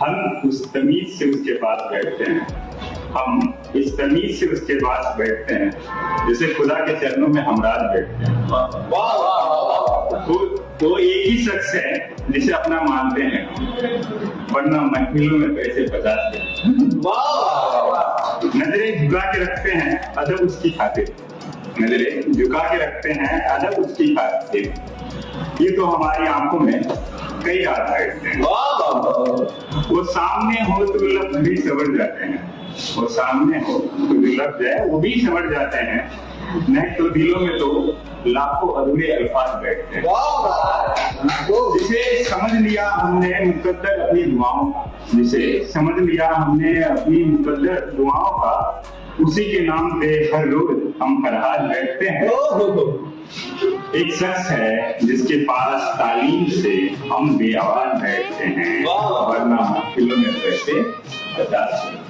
हम उस तमीज से उसके पास बैठते हैं, हम इस तमीज से उसके पास बैठते हैं जैसे खुदा के चरणों में हम रात बैठते हैं। तो एक ही शख्स है जिसे अपना मानते हैं, वरना महफिलों में पैसे बचाते हैं। नजरें झुका के रखते हैं अदब उसकी खातिर, नजरें झुका के रखते हैं अदब उसकी खातिर। ये तो हमारी आंखों में कई रात बैठते हैं। वो सामने हो तो लफ्ज भी समझ जाते हैं, वो सामने हो तो लफ्ज है वो भी समझ जाते हैं, नहीं तो दिलों में तो लाखों अधूरे अल्फाज बैठते हैं। जिसे समझ लिया हमने मुकद्दर अपनी दुआओं का, जिसे समझ लिया हमने अपनी मुकद्दर दुआओं का, उसी के नाम पे हर रोज हम फरहाद बैठते हैं। एक शख्स है जिसके पास तालीम से हम बेआवाज बैठते हैं, वरना महफिलों में पैसे बचाते हैं।